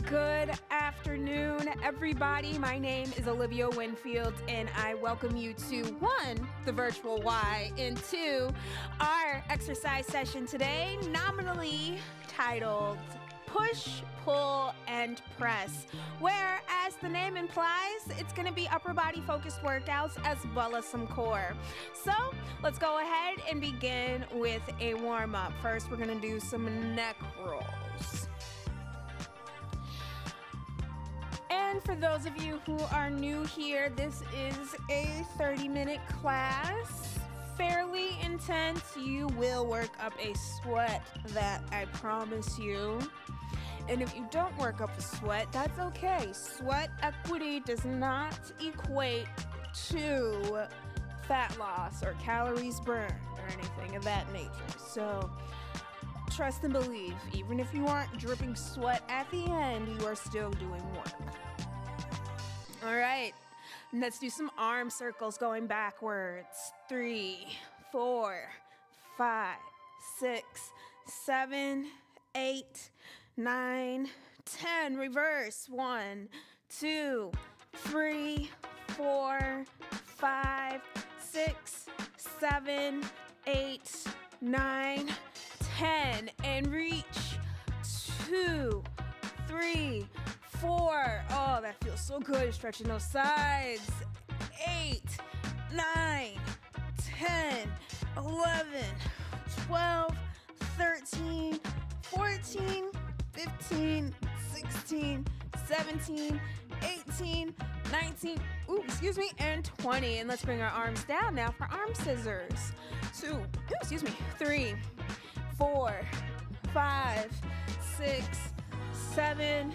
Good afternoon, everybody. My name is Olivia Winfield, and I welcome you to one, the virtual Y, and two, our exercise session today, nominally titled Push, Pull, and Press, where, as the name implies, it's going to be upper body focused workouts as well as some core. So let's go ahead and begin with a warm up. First, we're going to do some neck rolls. And for those of you who are new here, this is a 30-minute class. Fairly intense. You will work up a sweat, that I promise you. And if you don't work up a sweat, that's okay. Sweat equity does not equate to fat loss or calories burned or anything of that nature. So trust and believe, even if you aren't dripping sweat at the end, you are still doing work. All right, let's do some arm circles going backwards. 3, 4, 5, 6, 7, 8, 9, 10. Reverse. 1, 2, 3, 4, 5, 6, 7, 8, 9, 10. And reach. 2, 3, 4. Oh, that feels so good. Stretching those sides. 8, 9, 10, 11, 12, 13, 14, 15, 16, 17, 18, 19, and 20. And let's bring our arms down now for arm scissors. 3, 4, 5, 6, 7,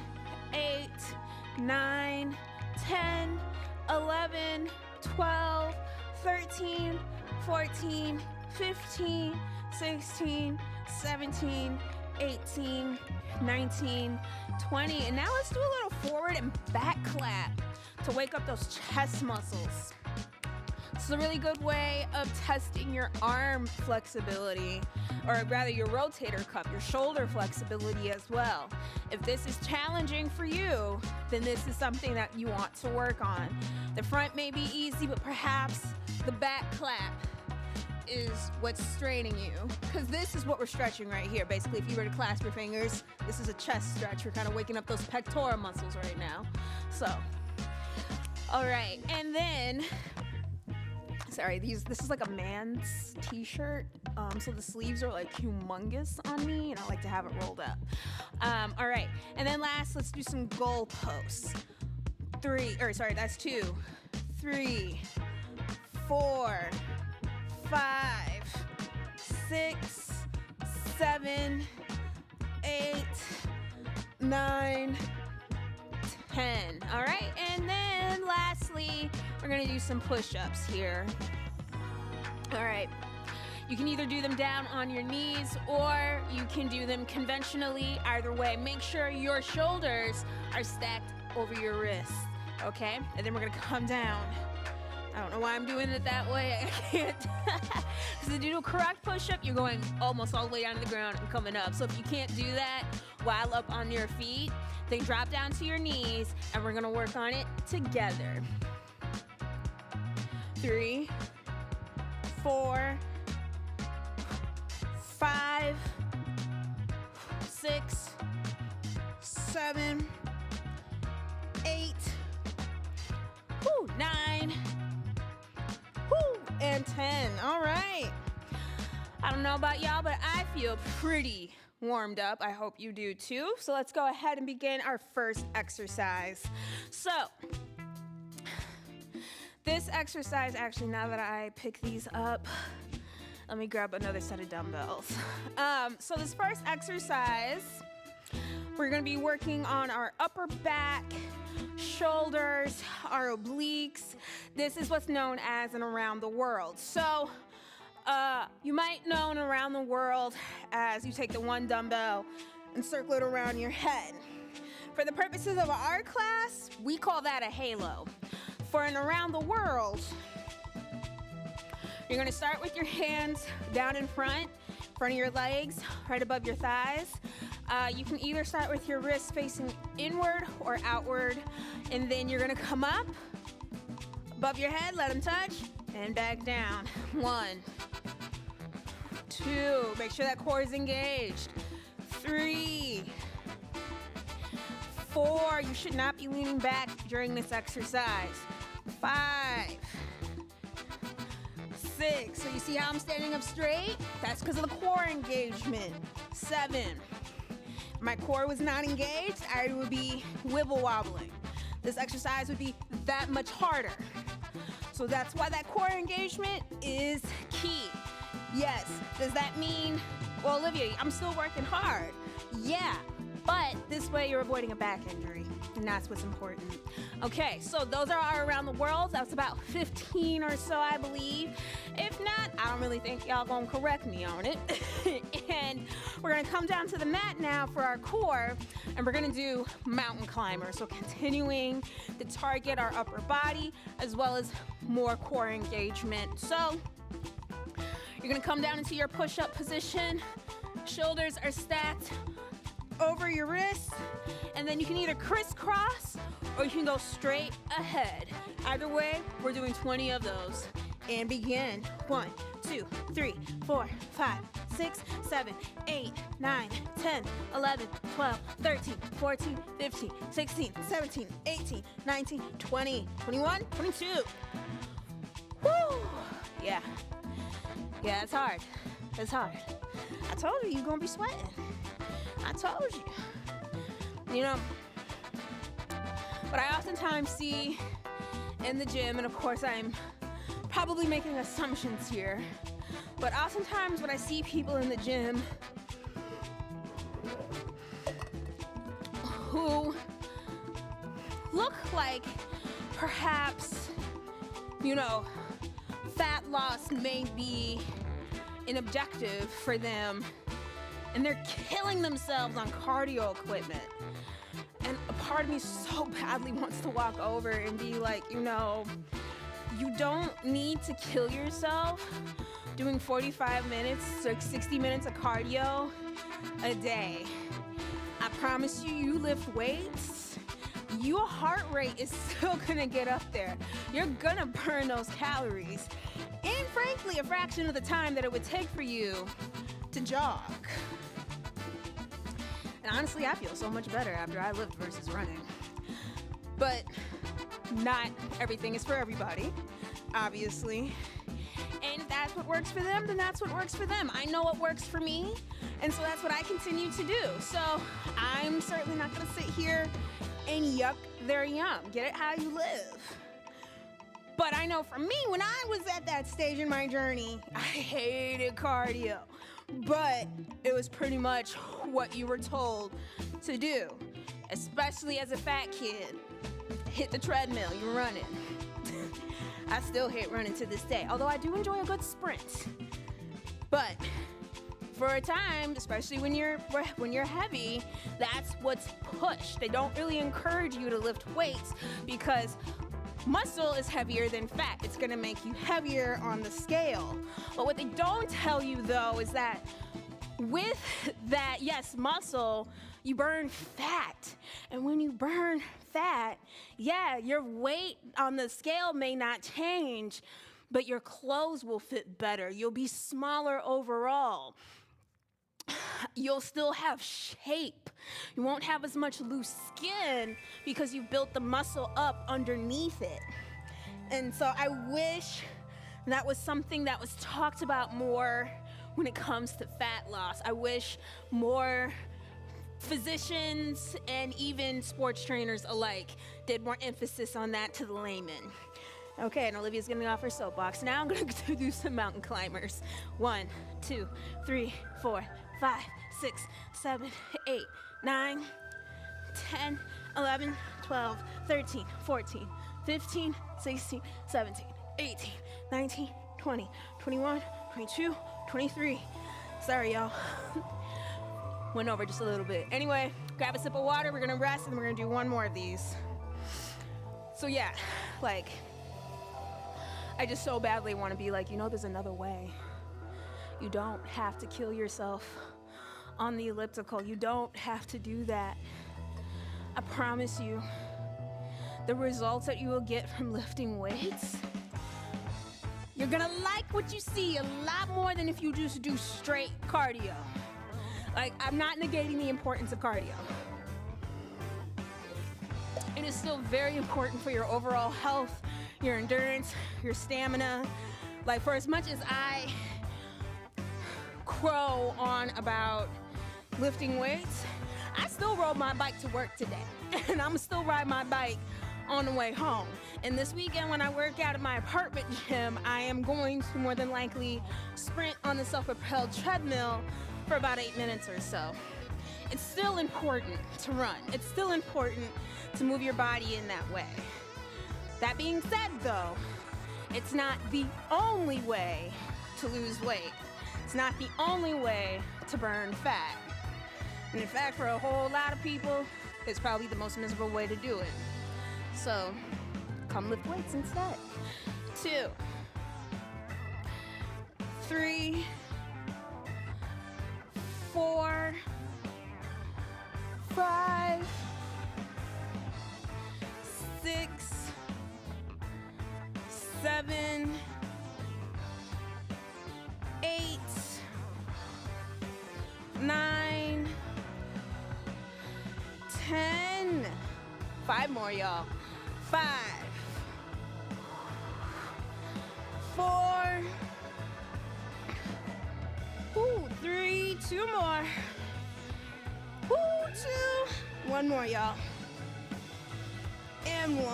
8, 9, 10, 11, 12, 13, 14, 15, 16, 17, 18, 19, 20. And now let's do a little forward and back clap to wake up those chest muscles. This is a really good way of testing your arm flexibility, or rather your rotator cuff, your shoulder flexibility as well. If this is challenging for you, then this is something that you want to work on. The front may be easy, but perhaps the back clap is what's straining you, because this is what we're stretching right here. Basically, if you were to clasp your fingers, this is a chest stretch. We're kind of waking up those pectoral muscles right now. So, all right, and then, this is like a man's t-shirt, so the sleeves are like humongous on me, and I like to have it rolled up. All right, and then last, let's do some goal posts. 2, 3, 4, 5, 6, 7, 8, 9, 10. All right, and then lastly, we're gonna do some push-ups here. All right, you can either do them down on your knees or you can do them conventionally. Either way, make sure your shoulders are stacked over your wrists, okay? And then we're gonna come down. I don't know why I'm doing it that way. I can't. Because to do a correct push-up, you're going almost all the way down to the ground and coming up. So if you can't do that while up on your feet, then drop down to your knees, and we're gonna work on it together. 3, 4, 5, 6, 7, 8, 9, and 10. All right. I don't know about y'all, but I feel pretty warmed up. I hope you do too. So let's go ahead and begin our first exercise. So this exercise, actually, now that I pick these up, let me grab another set of dumbbells. So this first exercise, we're going to be working on our upper back, shoulders, our obliques. This is what's known as an around the world. So you might know an around the world as you take the one dumbbell and circle it around your head. For the purposes of our class, we call that a halo. For an around the world, you're gonna start with your hands down in front of your legs, right above your thighs. You can either start with your wrists facing inward or outward, and then you're gonna come up above your head, let them touch, and back down. 1, 2, make sure that core is engaged. 3, 4, you should not be leaning back during this exercise. 5, 6, so you see how I'm standing up straight? That's because of the core engagement. 7, if my core was not engaged, I would be wibble wobbling. This exercise would be that much harder. So that's why that core engagement is key. Yes, does that mean, well, Olivia, I'm still working hard? Yeah, but this way you're avoiding a back injury, and that's what's important. Okay, so those are our around the world. That's about 15 or so, I believe. If not, I don't really think y'all gonna correct me on it. And we're gonna come down to the mat now for our core, and we're gonna do mountain climber. So continuing to target our upper body as well as more core engagement. So you're gonna come down into your push-up position. Shoulders are stacked over your wrists, and then you can either crisscross or you can go straight ahead. Either way, we're doing 20 of those. And begin. 1, 2, 3, 4, 5, 6, 7, 8, 9, 10, 11, 12, 13, 14, 15, 16, 17, 18, 19, 20, 21, 22. Woo! Yeah. Yeah, it's hard. It's hard. I told you you're gonna be sweating. I told you. You know, what I oftentimes see in the gym, and of course I'm probably making assumptions here, but oftentimes when I see people in the gym who look like perhaps, you know, fat loss may be an objective for them, and they're killing themselves on cardio equipment. And a part of me so badly wants to walk over and be like, you know, you don't need to kill yourself doing 45 minutes, like 60 minutes of cardio a day. I promise you, you lift weights, your heart rate is still gonna get up there. You're gonna burn those calories. And frankly, a fraction of the time that it would take for you to jog. And honestly, I feel so much better after I lift versus running. But not everything is for everybody, obviously. And if that's what works for them, then that's what works for them. I know what works for me, and so that's what I continue to do. So I'm certainly not gonna sit here and yuck their yum. Get it how you live. But I know for me, when I was at that stage in my journey, I hated cardio. But it was pretty much what you were told to do, especially as a fat kid. Hit the treadmill, you're running. I still hate running to this day, although I do enjoy a good sprint. But for a time, especially when you're heavy, that's what's pushed. They don't really encourage you to lift weights because muscle is heavier than fat. It's gonna make you heavier on the scale. But what they don't tell you though is that with that, yes, muscle, you burn fat. And when you burn fat, yeah, your weight on the scale may not change, but your clothes will fit better. You'll be smaller overall. You'll still have shape. You won't have as much loose skin because you built the muscle up underneath it. And so I wish that was something that was talked about more when it comes to fat loss. I wish more physicians and even sports trainers alike did more emphasis on that to the layman. Okay, and Olivia's getting off her soapbox. Now I'm gonna do some mountain climbers. 1, 2, 3, 4, 5, 6, 7, 8, 9, 10, 11, 12, 13, 14, 15, 16, 17, 18, 19, 20, 21, 22, 23. Sorry, y'all. Went over just a little bit. Anyway, grab a sip of water. We're gonna rest and we're gonna do one more of these. So yeah, like, I just so badly want to be like, you know, there's another way. You don't have to kill yourself on the elliptical. You don't have to do that. I promise you, the results that you will get from lifting weights, you're gonna like what you see a lot more than if you just do straight cardio. Like, I'm not negating the importance of cardio. It is still very important for your overall health, your endurance, your stamina. Like, for as much as I crow on about lifting weights, I still rode my bike to work today. And I'm still ride my bike on the way home. And this weekend when I work out at my apartment gym, I am going to more than likely sprint on the self-propelled treadmill for about 8 minutes or so. It's still important to run. It's still important to move your body in that way. That being said though, it's not the only way to lose weight. It's not the only way to burn fat. And in fact, for a whole lot of people, it's probably the most miserable way to do it. So, come lift weights instead. 2, 3, 4, 5, 6, 7, 8, 9, 10. 5 more, y'all. 5, 4, 3, 2 more. 2, 1 more, y'all. And 1.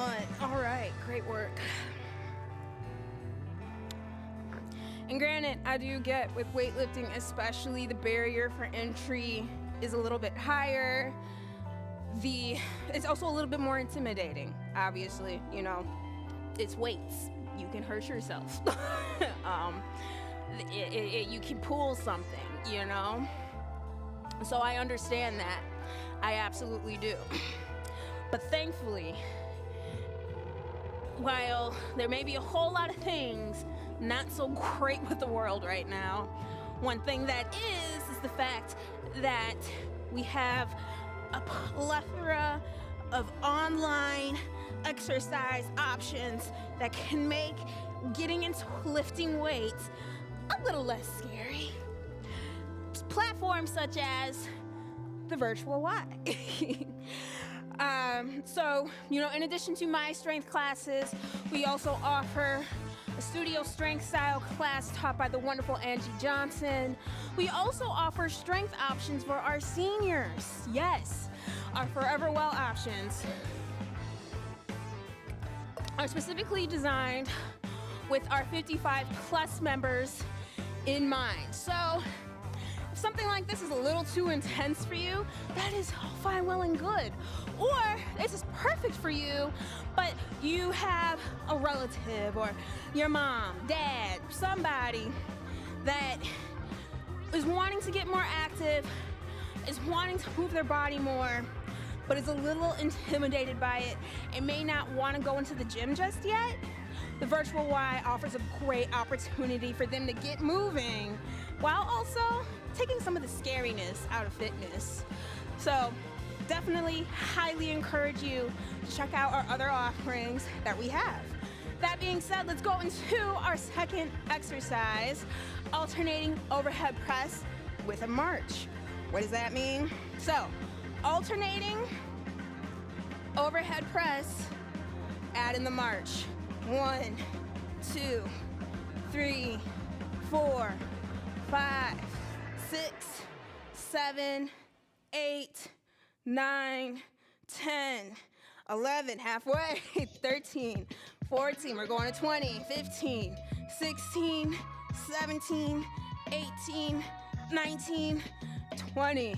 All right, great work. And granted, I do get with weightlifting, especially the barrier for entry is a little bit higher. It's also a little bit more intimidating, obviously, you know, it's weights. You can hurt yourself. You can pull something, you know? So I understand that. I absolutely do. But thankfully, while there may be a whole lot of things not so great with the world right now, one thing that is the fact that we have a plethora of online exercise options that can make getting into lifting weights a little less scary. Platforms such as the virtual Y. So, you know, in addition to my strength classes, we also offer a studio strength style class taught by the wonderful Angie Johnson. We also offer strength options for our seniors. Yes, our Forever Well options are specifically designed with our 55 plus members in mind. So if something like this is a little too intense for you, that is fine, well and good. Or this is perfect for you, but you have a relative or your mom, dad, somebody that is wanting to get more active, is wanting to move their body more, but is a little intimidated by it and may not want to go into the gym just yet. The Virtual Y offers a great opportunity for them to get moving while also taking some of the scariness out of fitness. So definitely highly encourage you to check out our other offerings that we have. That being said, let's go into our second exercise, alternating overhead press with a march. What does that mean? So, alternating overhead press, add in the march. 1, 2, 3, 4, 5, 6, 7, 8, 9, 10, 11, halfway, 13, 14, we're going to 20, 15, 16, 17, 18, 19, 20.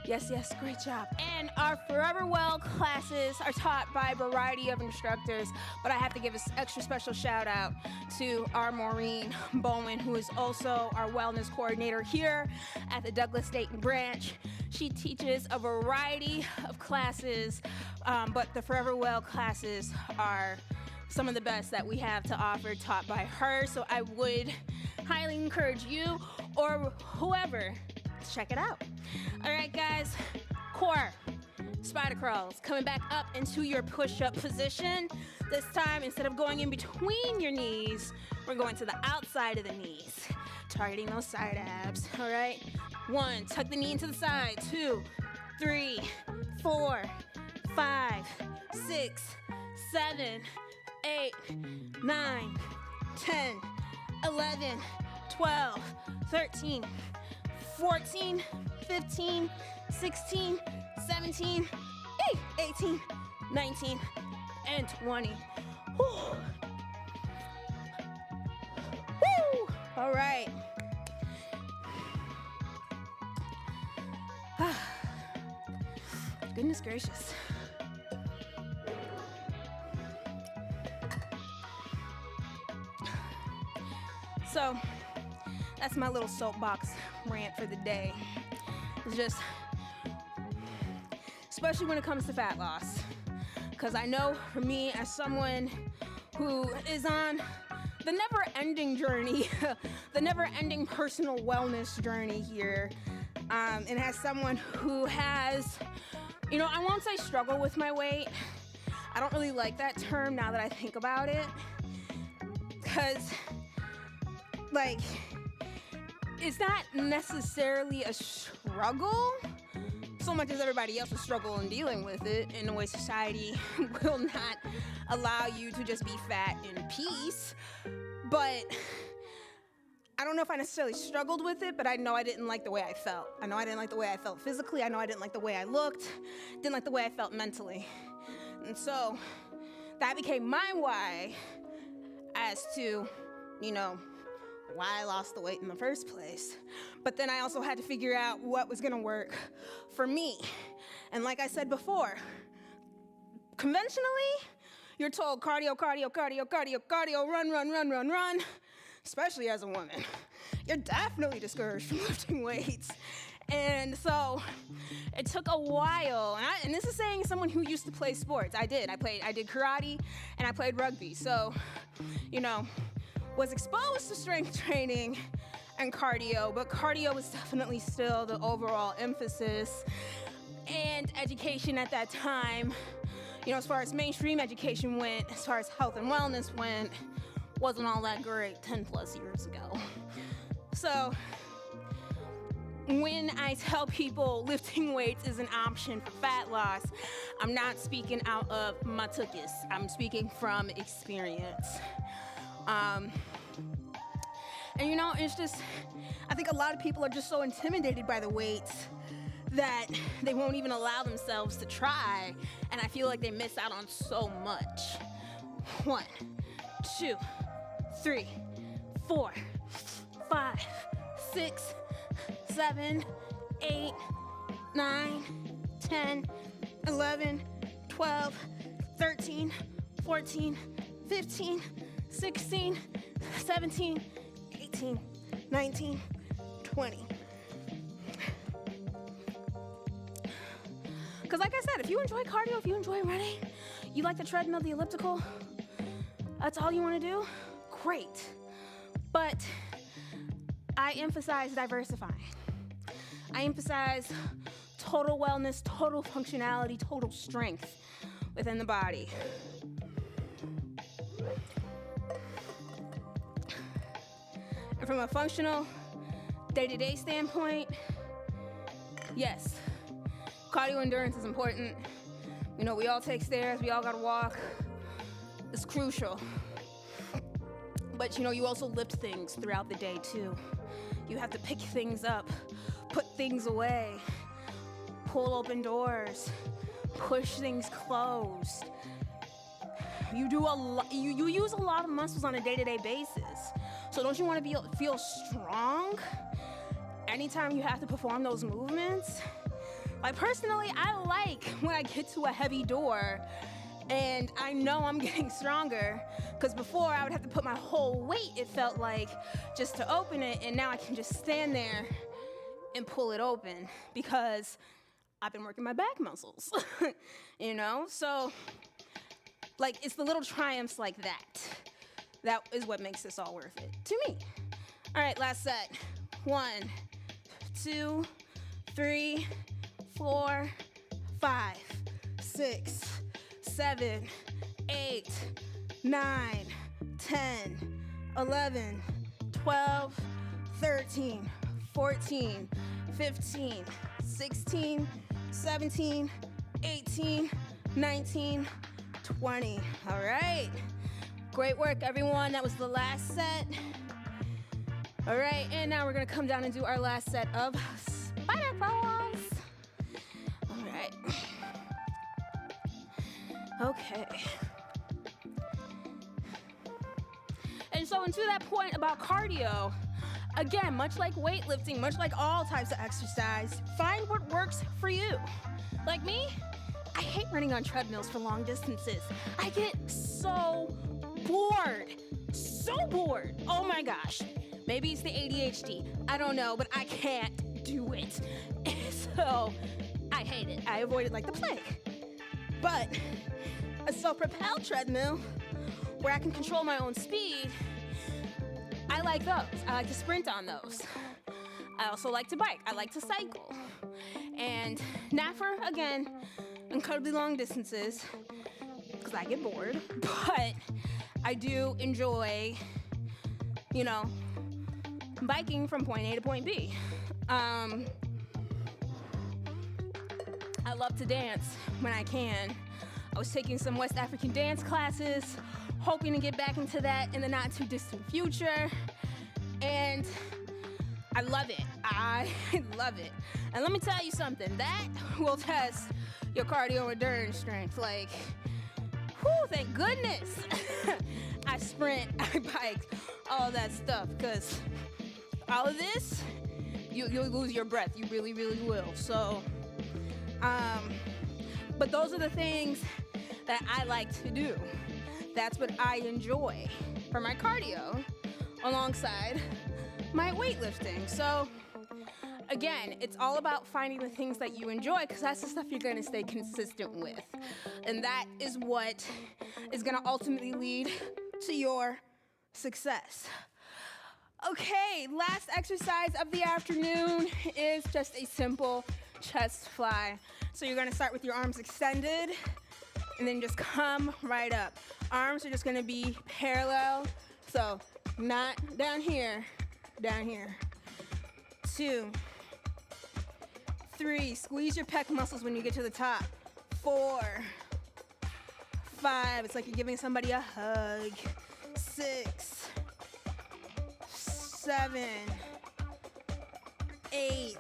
Yes, yes, great job. And our Forever Well classes are taught by a variety of instructors, but I have to give an extra special shout out to our Maureen Bowen, who is also our wellness coordinator here at the Douglas Dayton branch. She teaches a variety of classes, but the Forever Well classes are some of the best that we have to offer, taught by her. So I would highly encourage you or whoever check it out. All right, guys, core, spider crawls, coming back up into your push-up position. This time, instead of going in between your knees, we're going to the outside of the knees, targeting those side abs, all right? 1, tuck the knee into the side. 2, 3, 4, 5, 6, 7, 8, 9, 10, 11, 12, 13, 14, 15, 16, 17, 18, 19, and 20. Woo. Woo. All right. Goodness gracious. So, that's my little soapbox rant for the day. It's just, especially when it comes to fat loss. Because I know for me, as someone who is on the never-ending journey, the never-ending personal wellness journey here, and as someone who has, I won't say struggle with my weight. I don't really like that term now that I think about it. Because, it's not necessarily a struggle so much as everybody else will struggle in dealing with it in the way society will not allow you to just be fat in peace. But I don't know if I necessarily struggled with it, but I know I didn't like the way I felt. I know I didn't like the way I felt physically. I know I didn't like the way I looked. Didn't like the way I felt mentally. And so that became my why as to, why I lost the weight in the first place. But then I also had to figure out what was gonna work for me. And like I said before, conventionally, you're told cardio, cardio, cardio, cardio, cardio, run, run, run, run, run, especially as a woman. You're definitely discouraged from lifting weights. And so it took a while, and this is saying someone who used to play sports. I did karate and I played rugby. So, was exposed to strength training and cardio, but cardio was definitely still the overall emphasis. And education at that time, as far as mainstream education went, as far as health and wellness went, wasn't all that great 10 plus years ago. So when I tell people lifting weights is an option for fat loss, I'm not speaking out of my tuchus. I'm speaking from experience. And it's just, I think a lot of people are just so intimidated by the weights that they won't even allow themselves to try. And I feel like they miss out on so much. 1, 2, 3, 4, 5, 6, 7, 8, 9, 10, 11, 12, 13, 14, 15, 16, 17, 18, 19, 20. Because like I said, if you enjoy cardio, if you enjoy running, you like the treadmill, the elliptical, that's all you want to do, great. But I emphasize diversifying. I emphasize total wellness, total functionality, total strength within the body. And from a functional, day-to-day standpoint, yes, cardio endurance is important. We all take stairs, we all gotta walk. It's crucial. But you also lift things throughout the day too. You have to pick things up, put things away, pull open doors, push things closed. You do a lot. You use a lot of muscles on a day-to-day basis. So don't you want to feel strong anytime you have to perform those movements? Personally, I like when I get to a heavy door and I know I'm getting stronger, because before I would have to put my whole weight, it felt like, just to open it, and now I can just stand there and pull it open because I've been working my back muscles, So, it's the little triumphs like that. That is what makes this all worth it, to me. All right, last set. 1, 2, 3, 4, 5, 6, 7, 8, 9, 10, 11, 12, 13, 14, 15, 16, 17, 18, 19, 20. All right. Great work, everyone. That was the last set. All right, and now we're gonna come down and do our last set of spider pose. All right. Okay. And so, and to that point about cardio, again, much like weightlifting, much like all types of exercise, find what works for you. Like me, I hate running on treadmills for long distances. I get so bored. So bored. Oh my gosh. Maybe it's the ADHD. I don't know, but I can't do it. So I hate it. I avoid it like the plague. But a self-propelled treadmill where I can control my own speed, I like those. I like to sprint on those. I also like to bike. I like to cycle. And not for, again, incredibly long distances, because I get bored, but I do enjoy, you know, biking from point A to point B. I love to dance when I can. I was taking some West African dance classes, hoping to get back into that in the not too distant future. And I love it. I love it. And let me tell you something, that will test your cardio endurance strength. Like, whew, thank goodness. I sprint, I bike, all that stuff, because all of this, you'll lose your breath. You really, really will. So, but those are the things that I like to do. That's what I enjoy for my cardio alongside my weightlifting. So, again, it's all about finding the things that you enjoy, because that's the stuff you're going to stay consistent with. And that is what is going to ultimately lead to your success. Okay, last exercise of the afternoon is just a simple chest fly. So you're going to start with your arms extended and then just come right up. Arms are just going to be parallel. So not down here, down here. 2, 3, squeeze your pec muscles when you get to the top. 4, 5, it's like you're giving somebody a hug. 6, 7, 8,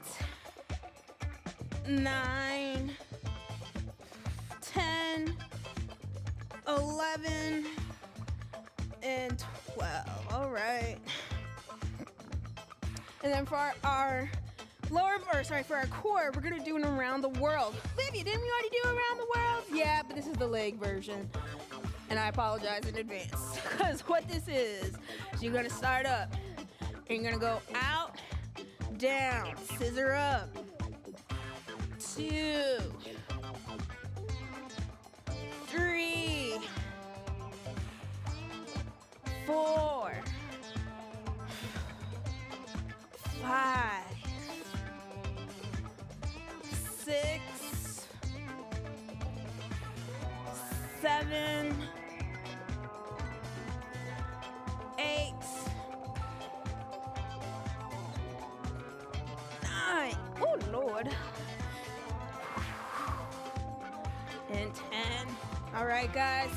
9, 10, 11, and 12. All right. And then for our for our core, we're gonna do an around the world. Olivia, didn't we already do around the world? Yeah, but this is the leg version. And I apologize in advance. Because what this is you're gonna start up. And you're gonna go out, down, scissor up. 2, 3, 4, 5, 6, 7, 8, 9. Oh, Lord. And 10. All right, guys.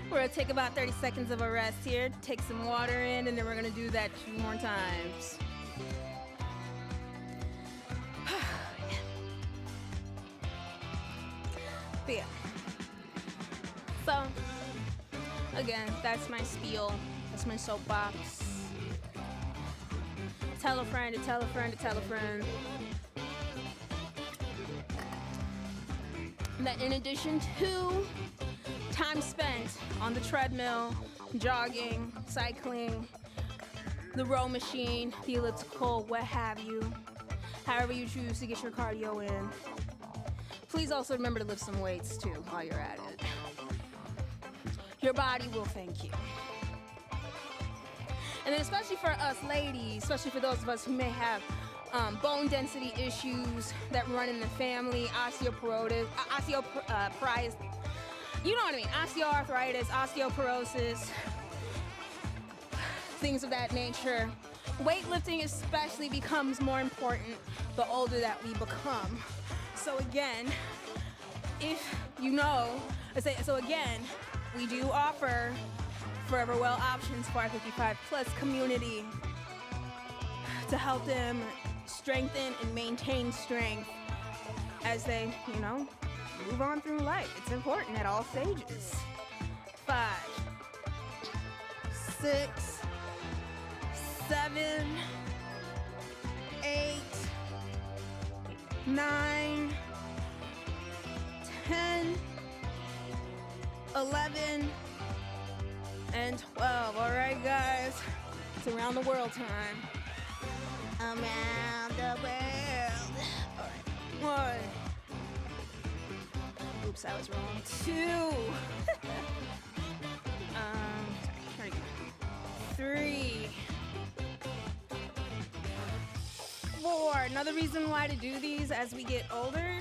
We're gonna take about 30 seconds of a rest here, take some water in, and then we're gonna do that 2 more times. But yeah. So, again, that's my spiel. That's my soapbox. Tell a friend to tell a friend to tell a friend that in addition to time spent on the treadmill, jogging, cycling, the row machine, the elliptical, what have you, however you choose to get your cardio in, please also remember to lift some weights too while you're at it. Your body will thank you. And then especially for us ladies, especially for those of us who may have bone density issues that run in the family, osteoporosis, you know what I mean, osteoarthritis, osteoporosis, things of that nature. Weightlifting especially becomes more important the older that we become. So again, if you know, so again, we do offer Forever Well options for our 55 plus community to help them strengthen and maintain strength as they, you know, move on through life. It's important at all stages. 5, 6, 7, 8, 9, 10, 11, and 12. All right, guys, it's around the world time. Around the world. All right, 1. Oops, I was wrong. 2. 3. 4. Another reason why to do these as we get older,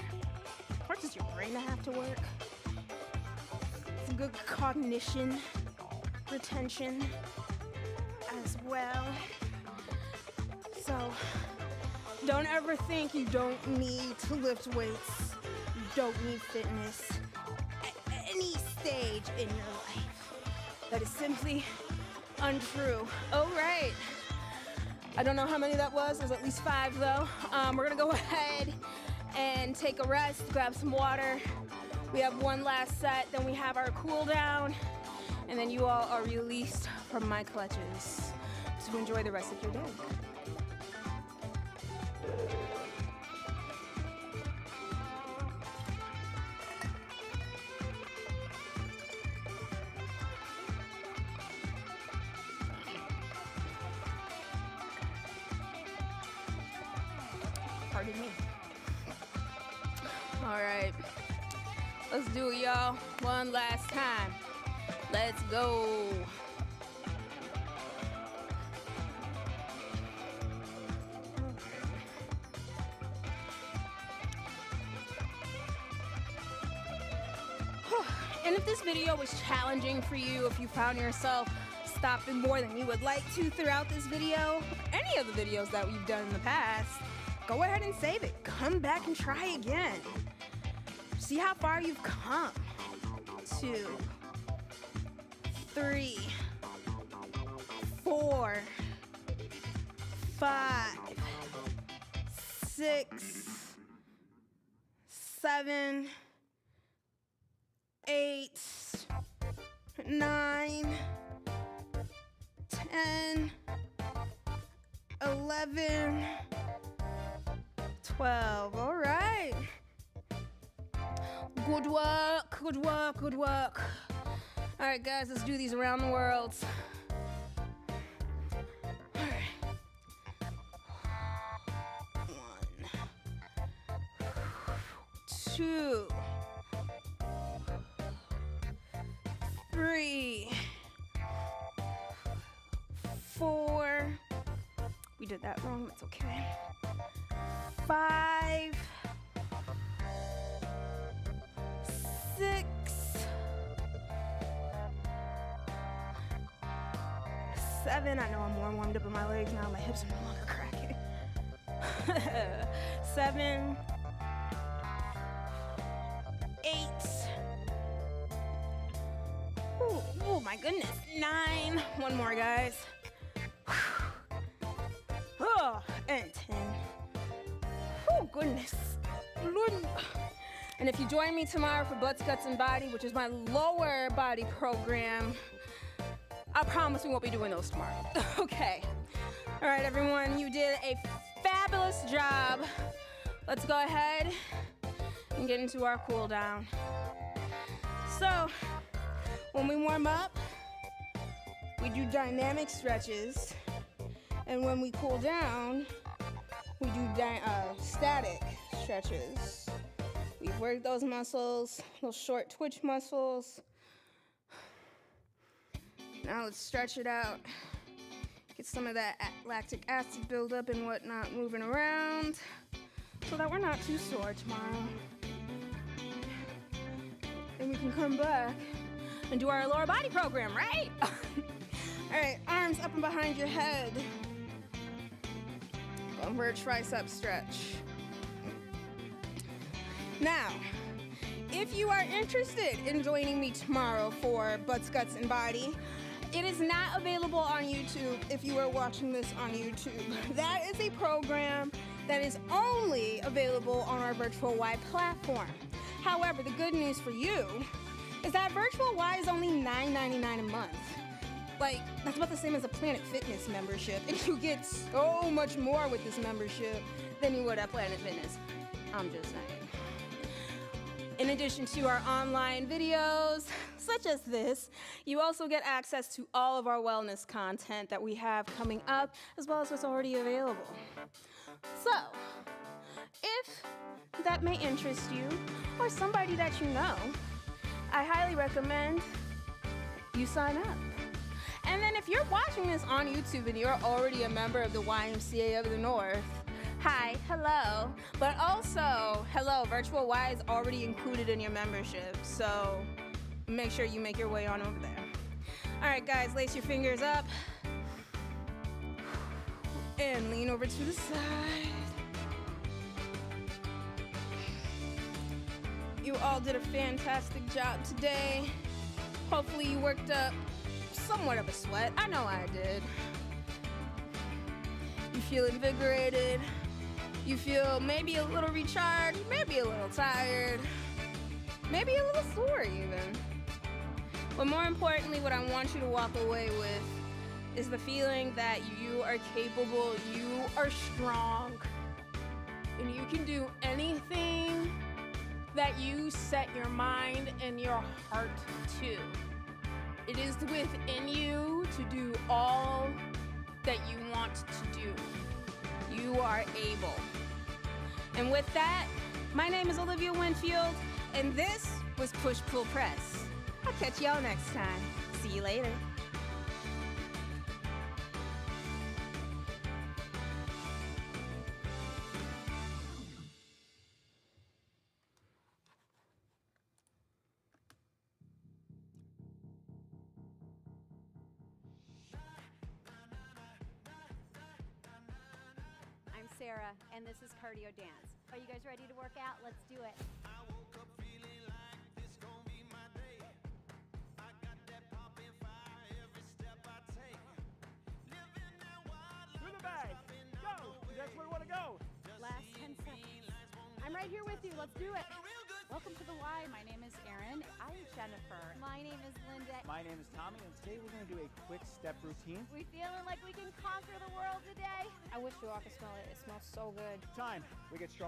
forces your brain to have to work. It's good cognition, retention as well. So don't ever think you don't need to lift weights. You don't need fitness at any stage in your life. That is simply untrue. All right. I don't know how many that was. There's at least 5 though. We're gonna go ahead and take a rest, grab some water. We have one last set, then we have our cool down, and then you all are released from my clutches to enjoy the rest of your day. Pardon me. All right, let's do it, y'all. One last time. Let's go. And if this video was challenging for you, if you found yourself stopping more than you would like to throughout this video, any of the videos that we've done in the past, go ahead and save it. Come back and try again. See how far you've come. 2, 3, 4, 5, 6, 7, 8, 9, 10, 11, 12. All right. Good work, good work, good work. All right, guys, let's do these around the world. All right. 1, 2, 3, 4. We did that wrong, that's okay. 5, 6, 7. I know I'm more warmed up in my legs now. My hips are no longer cracking. 7, 8. Oh my goodness. 9. One more, guys. Oh, and 10. Oh goodness. Lord. And if you join me tomorrow for Butts, Guts, and Body, which is my lower body program, I promise we won't be doing those tomorrow. Okay. All right, everyone, you did a fabulous job. Let's go ahead and get into our cool down. So, when we warm up, we do dynamic stretches. And when we cool down, we do static stretches. We work those muscles, those short twitch muscles. Now let's stretch it out. Get some of that lactic acid buildup and whatnot moving around so that we're not too sore tomorrow. Then we can come back and do our lower body program, right? All right, arms up and behind your head. Over tricep stretch. Now, if you are interested in joining me tomorrow for Butts, Guts, and Body, it is not available on YouTube if you are watching this on YouTube. That is a program that is only available on our Virtual Y platform. However, the good news for you is that Virtual Y is only $9.99 a month. Like, that's about the same as a Planet Fitness membership, and you get so much more with this membership than you would at Planet Fitness. I'm just saying. In addition to our online videos, such as this, you also get access to all of our wellness content that we have coming up, as well as what's already available. So, if that may interest you, or somebody that you know, I highly recommend you sign up. And then if you're watching this on YouTube and you're already a member of the YMCA of the North, hi, hello. But also, hello, Virtual Y is already included in your membership, so make sure you make your way on over there. All right, guys, lace your fingers up and lean over to the side. You all did a fantastic job today. Hopefully you worked up somewhat of a sweat. I know I did. You feel invigorated. You feel maybe a little recharged, maybe a little tired, maybe a little sore even. But more importantly, what I want you to walk away with is the feeling that you are capable, you are strong, and you can do anything that you set your mind and your heart to. It is within you to do all that you want to do. You are able. And with that, my name is Olivia Winfield, and this was Push Pull Press. I'll catch y'all next time. See you later. Sarah, and this is Cardio Dance. Are you guys ready to work out? Let's do it. I woke up feeling like this gon' be my day. I got that poppin' fire every step I take. Living that wild life. Through the bag. Go. That's where we want to go. Last 10 seconds. I'm right here with you. Let's do it. Welcome to the Y. My name is Erin. I'm Jennifer. My name is Linda. My name is Tommy, and today we're going to do a quick step routine. We feeling like we can conquer the world today? I wish you all could smell it. It smells so good. Time. We get strong.